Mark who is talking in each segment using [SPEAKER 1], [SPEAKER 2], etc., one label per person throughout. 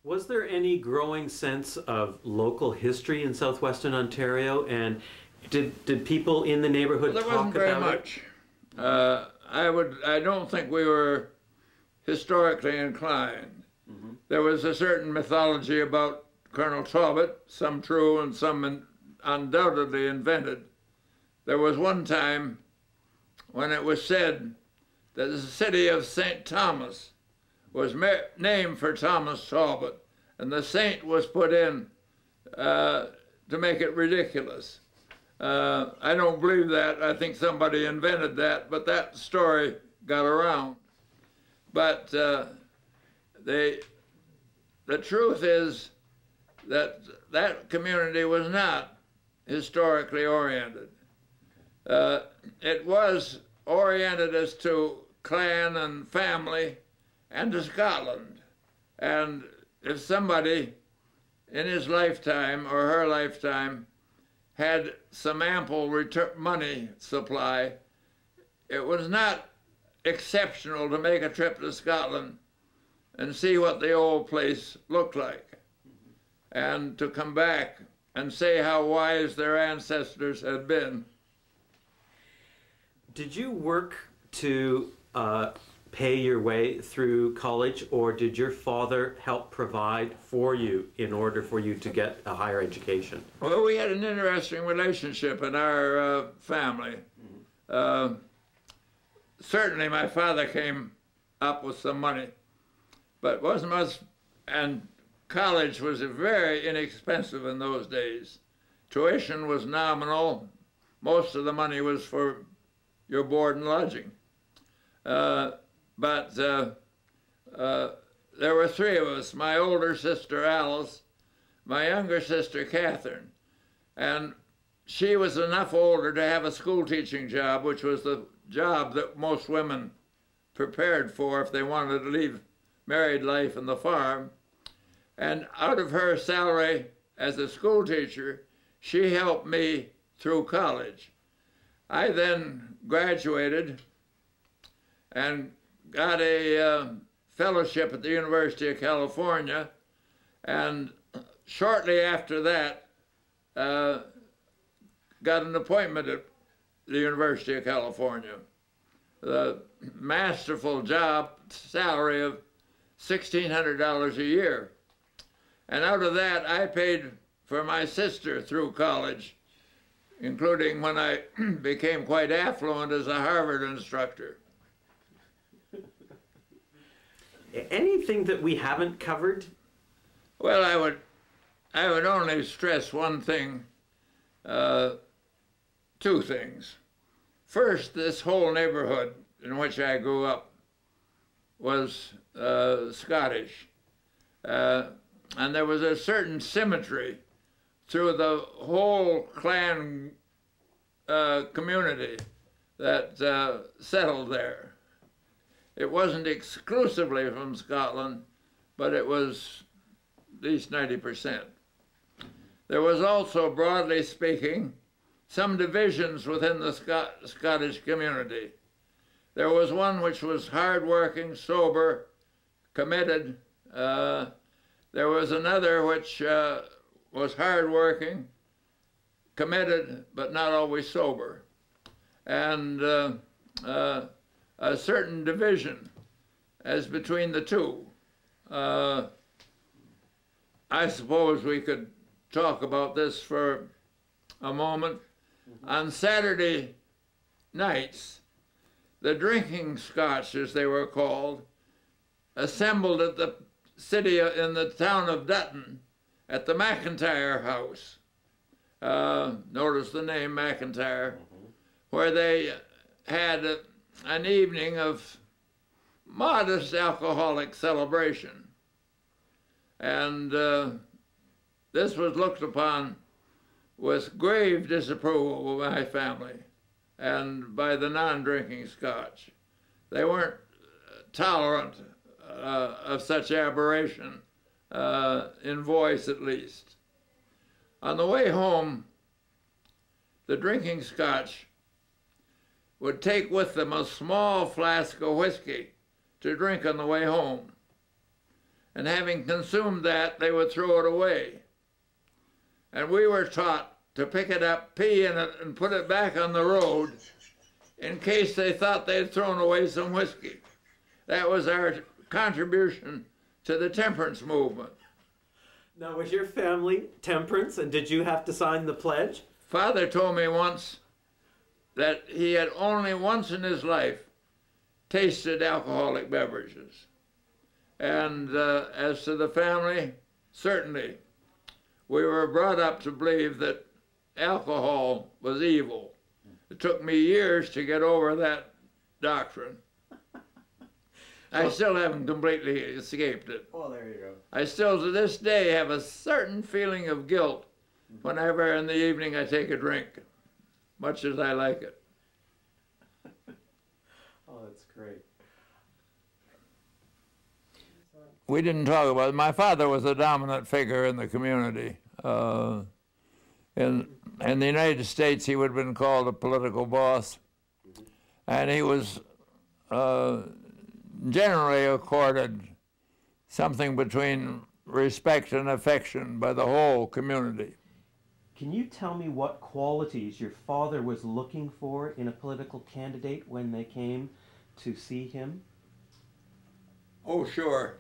[SPEAKER 1] Was there any growing sense of local history in Southwestern Ontario, and did people in the neighborhood
[SPEAKER 2] Well, there
[SPEAKER 1] talk
[SPEAKER 2] wasn't very
[SPEAKER 1] about
[SPEAKER 2] much. I don't think we were historically inclined. There was a certain mythology about Colonel Talbot, some true and some undoubtedly invented. There was one time when it was said that the city of St. Thomas was named for Thomas Talbot, and the saint was put in to make it ridiculous. I don't believe that. I think somebody invented that, but that story got around. But the truth is that that community was not historically oriented. It was oriented as to clan and family and to Scotland. And if somebody in his lifetime or her lifetime had some ample money supply, it was not exceptional to make a trip to Scotland and see what the old place looked like, and to come back and say how wise their ancestors had been.
[SPEAKER 1] Did you work to pay your way through college, or did your father help provide for you in order for you to get a higher education?
[SPEAKER 2] Well, we had an interesting relationship in our family. Certainly my father came up with some money, but wasn't much, and college was very inexpensive in those days. Tuition was nominal. Most of the money was for your board and lodging. But there were three of us, my older sister Alice, my younger sister Catherine, and she was enough older to have a school teaching job, which was the job that most women prepared for if they wanted to leave married life and the farm. And out of her salary as a school teacher, she helped me through college. I then graduated and got a fellowship at the University of California, and shortly after that got an appointment at the University of California. The masterful job, salary of $1,600 a year. And out of that, I paid for my sister through college, including when I became quite affluent as a Harvard instructor.
[SPEAKER 1] Anything that we haven't covered?
[SPEAKER 2] Well, I would only stress one thing, two things. First, this whole neighborhood in which I grew up was Scottish. And there was a certain symmetry through the whole clan community that settled there. It wasn't exclusively from Scotland, but it was at least 90%. There was also, broadly speaking, some divisions within the Scottish community. There was one which was hardworking, sober, committed. There was another which was hardworking, committed, but not always sober. And a certain division as between the two. I suppose we could talk about this for a moment. On Saturday nights, the drinking Scotch, as they were called, assembled at the city in the town of Dutton at the McIntyre House. Notice the name McIntyre, where they had an evening of modest alcoholic celebration. And this was looked upon with grave disapproval by my family and by the non-drinking Scotch. They weren't tolerant of such aberration, in voice at least. On the way home, the drinking Scotch would take with them a small flask of whiskey to drink on the way home. and having consumed that, they would throw it away. And we were taught to pick it up, pee in it, and put it back on the road in case they thought they'd thrown away some whiskey. That was our contribution to the temperance movement.
[SPEAKER 1] Now, was your family temperance, and did you have to sign the pledge?
[SPEAKER 2] Father told me once that he had only once in his life tasted alcoholic beverages. And as to the family, certainly, we were brought up to believe that alcohol was evil. It took me years to get over that doctrine. I still haven't completely escaped it.
[SPEAKER 1] Well, there you go.
[SPEAKER 2] I still, to this day, have a certain feeling of guilt whenever in the evening I take a drink, much as I like it.
[SPEAKER 1] Oh, that's great.
[SPEAKER 2] We didn't talk about it. My father was a dominant figure in the community. In the United States, he would have been called a political boss. And he was generally accorded something between respect and affection by the whole community.
[SPEAKER 1] Can you tell me what qualities your father was looking for in a political candidate when they came to see him?
[SPEAKER 2] Oh, sure.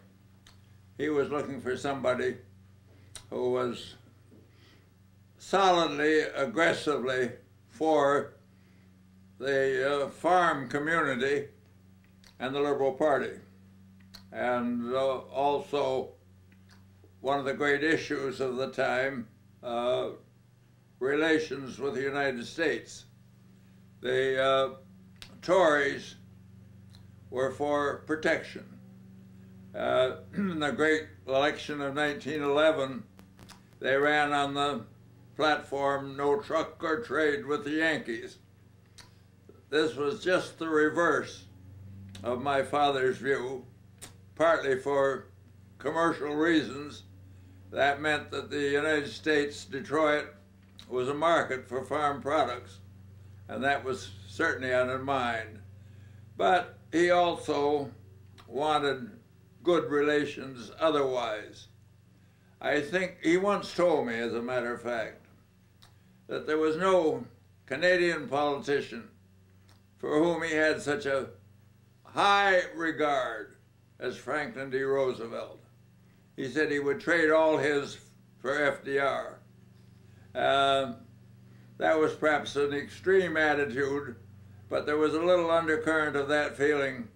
[SPEAKER 2] He was looking for somebody who was solidly, aggressively for the farm community and the Liberal Party. And also, one of the great issues of the time, relations with the United States. The Tories were for protection. In the great election of 1911, they ran on the platform, no truck or trade with the Yankees. This was just the reverse of my father's view, partly for commercial reasons. That meant that the United States, Detroit, was a market for farm products, and that was certainly on his mind. But he also wanted good relations otherwise. I think he once told me, as a matter of fact, that there was no Canadian politician for whom he had such a high regard as Franklin D. Roosevelt. He said he would trade all his for FDR. That was perhaps an extreme attitude, but there was a little undercurrent of that feeling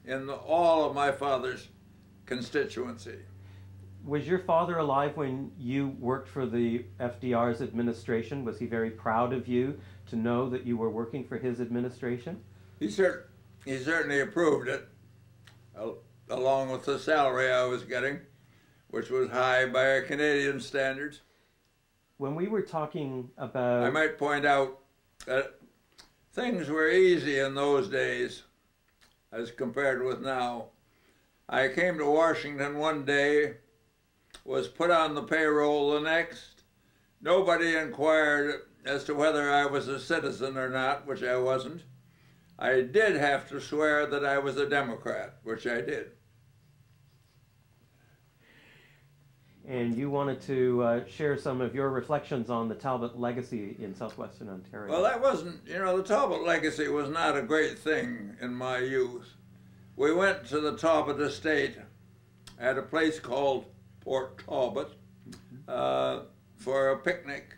[SPEAKER 2] in all of my father's constituency.
[SPEAKER 1] Was your father alive when you worked for the FDR's administration? Was he very proud of you to know that you were working for his administration?
[SPEAKER 2] He certainly approved it, along with the salary I was getting, which was high by our Canadian standards.
[SPEAKER 1] When we were talking about...
[SPEAKER 2] I might point out that things were easy in those days as compared with now. I came to Washington one day, was put on the payroll the next. Nobody inquired as to whether I was a citizen or not, which I wasn't. I did have to swear that I was a Democrat, which I did.
[SPEAKER 1] And you wanted to share some of your reflections on the Talbot legacy in Southwestern Ontario.
[SPEAKER 2] Well, that wasn't, the Talbot legacy was not a great thing in my youth. We went to the Talbot estate at a place called Port Talbot for a picnic.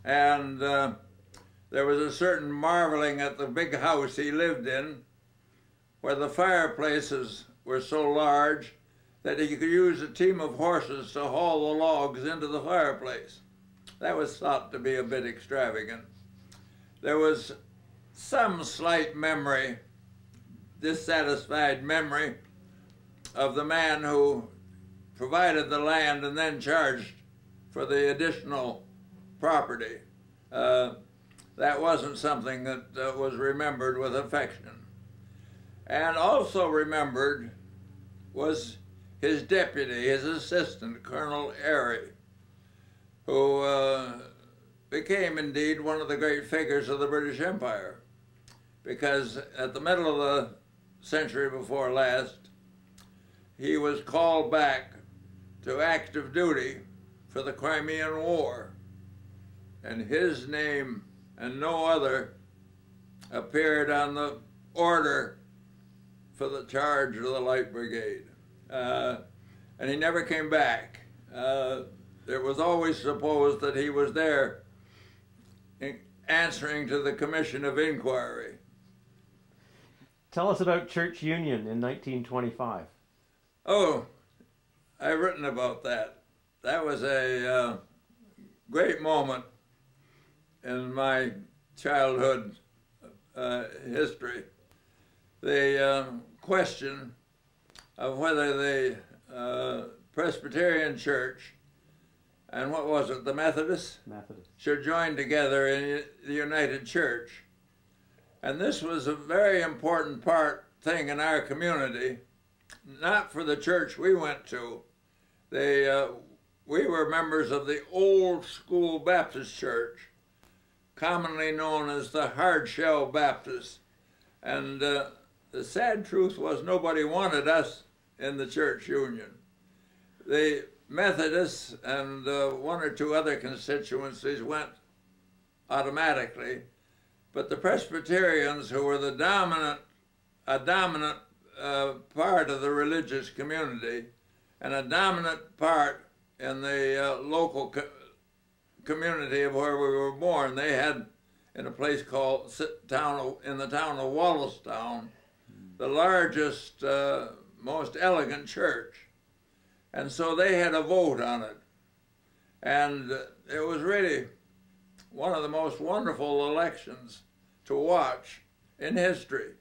[SPEAKER 2] And there was a certain marveling at the big house he lived in, where the fireplaces were so large that he could use a team of horses to haul the logs into the fireplace. That was thought to be a bit extravagant. There was some slight memory, dissatisfied memory, of the man who provided the land and then charged for the additional property. That wasn't something that was remembered with affection. And also remembered was his deputy, his assistant, Colonel Airy, who became indeed one of the great figures of the British Empire, because at the middle of the century before last, he was called back to active duty for the Crimean War, and his name and no other appeared on the order for the charge of the Light Brigade. And he never came back. It was always supposed that he was there answering to the Commission of Inquiry.
[SPEAKER 1] Tell us about Church Union in 1925.
[SPEAKER 2] Oh, I've written about that. That was a great moment in my childhood history. The question of whether the Presbyterian Church and what was it, the Methodists? Should join together in the United Church. And this was a very important thing in our community, not for the church we went to. We were members of the Old School Baptist Church, commonly known as the Hard Shell Baptists. And the sad truth was nobody wanted us in the church union. The Methodists and one or two other constituencies went automatically, but the Presbyterians, who were a dominant part of the religious community and a dominant part in the local community of where we were born, they had, in a place called in the town of Wallestown, the largest, most elegant church. And so they had a vote on it. And it was really one of the most wonderful elections to watch in history.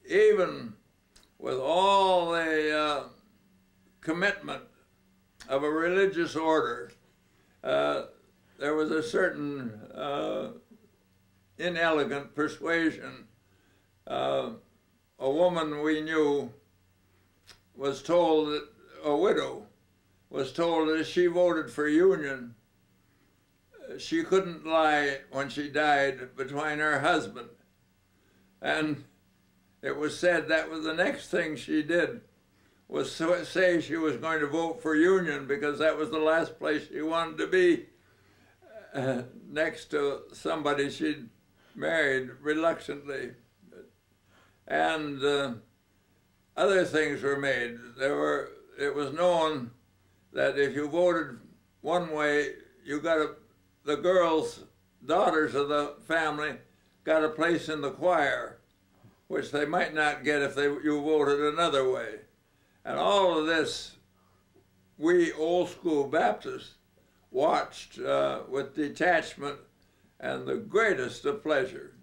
[SPEAKER 2] Even with all the commitment of a religious order, there was a certain inelegant persuasion. A woman we knew was told that, a widow, was told that if she voted for union, she couldn't lie when she died between her husband. And it was said that was the next thing she did, was say she was going to vote for union because that was the last place she wanted to be, next to somebody she'd married reluctantly. And other things were made. It was known that if you voted one way, you got the girls, daughters of the family, got a place in the choir, which they might not get if you voted another way. And all of this, we Old School Baptists watched with detachment and the greatest of pleasure.